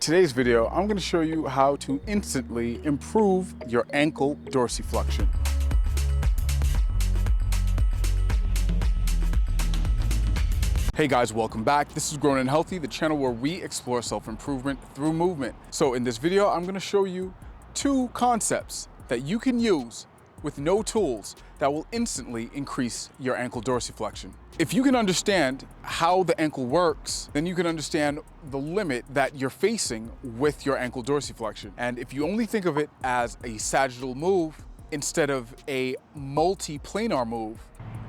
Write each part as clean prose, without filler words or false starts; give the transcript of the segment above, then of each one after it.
Today's video, I'm going to show you how to instantly improve your ankle dorsiflexion. Hey guys, welcome back. This is Grown and Healthy, the channel where we explore self-improvement through movement. So in this video, I'm going to show you two concepts that you can use with no tools that will instantly increase your ankle dorsiflexion. If you can understand how the ankle works, then you can understand the limit that you're facing with your ankle dorsiflexion. And if you only think of it as a sagittal move instead of a multi-planar move,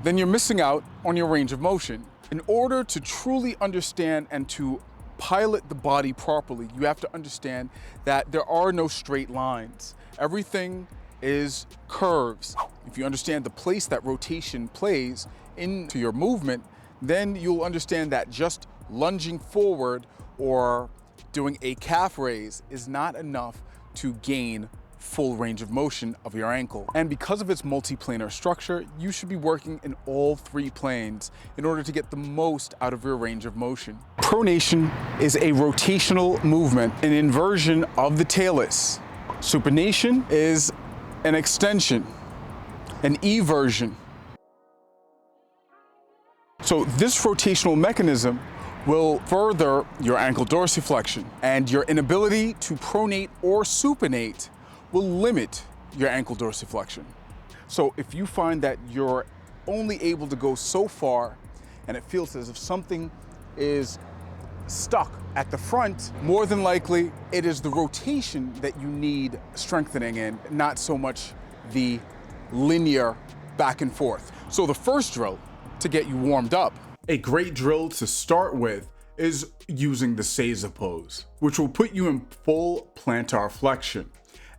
then you're missing out on your range of motion. In order to truly understand and to pilot the body properly, you have to understand that there are no straight lines. Everything is curves. If you understand the place that rotation plays into your movement, then you'll understand that just lunging forward or doing a calf raise is not enough to gain full range of motion of your ankle. And because of its multiplanar structure, you should be working in all three planes in order to get the most out of your range of motion. Pronation is a rotational movement, an inversion of the talus. Supination is an extension, an eversion. So this rotational mechanism will further your ankle dorsiflexion, and your inability to pronate or supinate will limit your ankle dorsiflexion. So if you find that you're only able to go so far and it feels as if something is stuck at the front, more than likely it is the rotation that you need strengthening in, not so much the linear back and forth. So the first drill to get you warmed up, a great drill to start with, is using the Seiza pose, which will put you in full plantar flexion.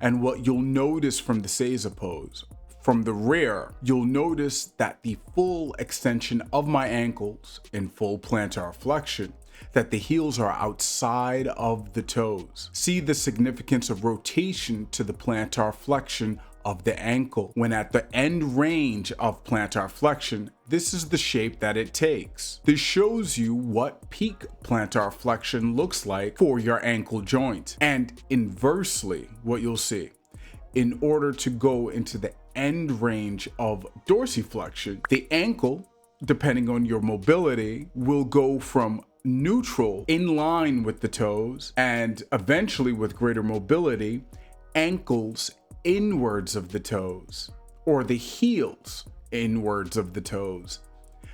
And what you'll notice from the Seiza pose, from the rear, you'll notice that the full extension of my ankles in full plantar flexion, that the heels are outside of the toes. See the significance of rotation to the plantar flexion of the ankle. When at the end range of plantar flexion, this is the shape that it takes. This shows you what peak plantar flexion looks like for your ankle joint. And inversely, what you'll see, in order to go into the end range of dorsiflexion, the ankle, depending on your mobility, will go from neutral in line with the toes, and eventually with greater mobility, ankles inwards of the toes, or the heels inwards of the toes,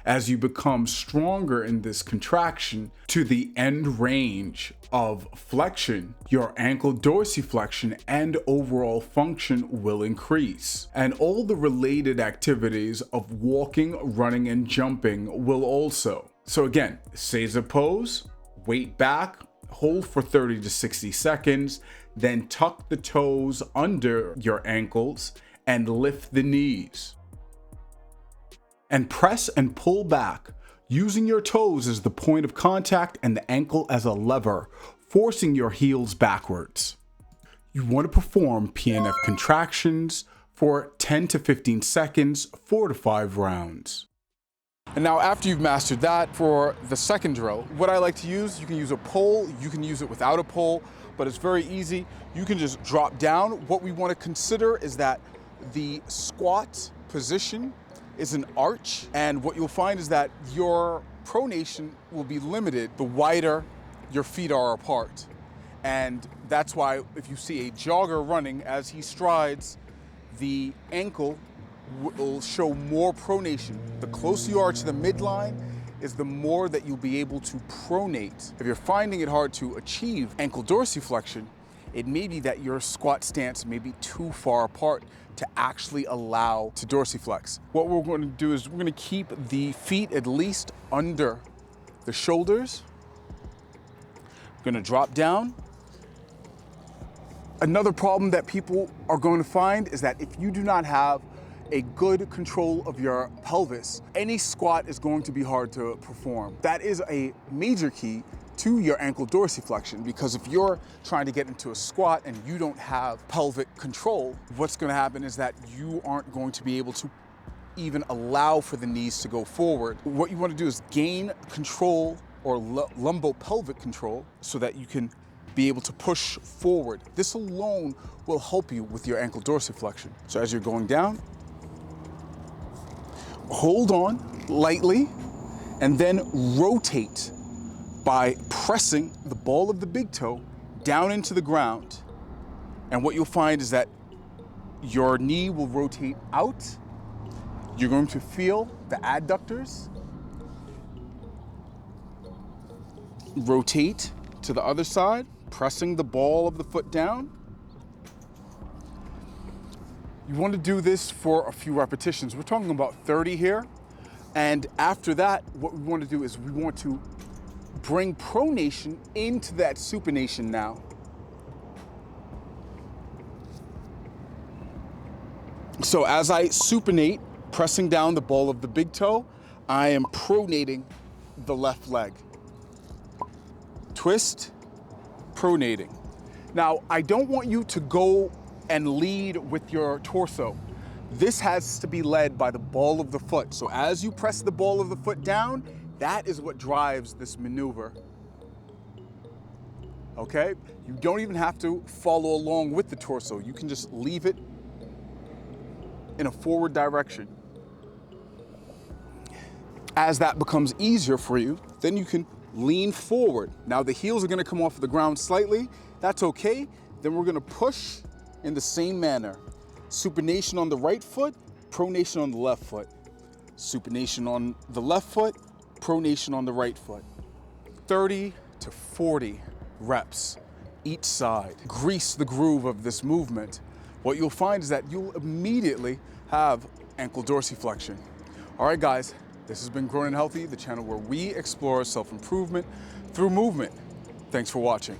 as you become stronger in this contraction to the end range of flexion. Your ankle dorsiflexion and overall function will increase, and all the related activities of walking, running, and jumping will also. So again, Seiza pose, weight back, hold for 30 to 60 seconds, then tuck the toes under your ankles and lift the knees. And press and pull back, using your toes as the point of contact and the ankle as a lever, forcing your heels backwards. You want to perform PNF contractions for 10 to 15 seconds, 4 to 5 rounds. And now after you've mastered that, for the second drill, what I like to use, you can use a pole, you can use it without a pole, but it's very easy. You can just drop down. What we want to consider is that the squat position is an arch, and what you'll find is that your pronation will be limited the wider your feet are apart. And that's why if you see a jogger running, as he strides, the ankle will show more pronation. The closer you are to the midline is the more that you'll be able to pronate. If you're finding it hard to achieve ankle dorsiflexion, it may be that your squat stance may be too far apart to actually allow to dorsiflex. What we're going to do is we're going to keep the feet at least under the shoulders. We're going to drop down. Another problem that people are going to find is that if you do not have a good control of your pelvis, any squat is going to be hard to perform. That is a major key to your ankle dorsiflexion, because if you're trying to get into a squat and you don't have pelvic control, what's going to happen is that you aren't going to be able to even allow for the knees to go forward. What you want to do is gain control or lumbopelvic control so that you can be able to push forward. This alone will help you with your ankle dorsiflexion. So as you're going down, hold on lightly and then rotate by pressing the ball of the big toe down into the ground. And what you'll find is that your knee will rotate out. You're going to feel the adductors rotate to the other side, pressing the ball of the foot down. You want to do this for a few repetitions. We're talking about 30 here. And after that, what we want to do is we want to bring pronation into that supination now. So as I supinate, pressing down the ball of the big toe, I am pronating the left leg. Twist, pronating. Now, I don't want you to go and lead with your torso. This has to be led by the ball of the foot. So as you press the ball of the foot down, that is what drives this maneuver. Okay? You don't even have to follow along with the torso. You can just leave it in a forward direction. As that becomes easier for you, then you can lean forward. Now the heels are gonna come off the ground slightly. That's okay. Then we're gonna push in the same manner. Supination on the right foot, pronation on the left foot. Supination on the left foot, pronation on the right foot. 30 to 40 reps each side. Grease the groove of this movement. What you'll find is that you'll immediately have ankle dorsiflexion. All right, guys, this has been Grown and Healthy, the channel where we explore self-improvement through movement. Thanks for watching.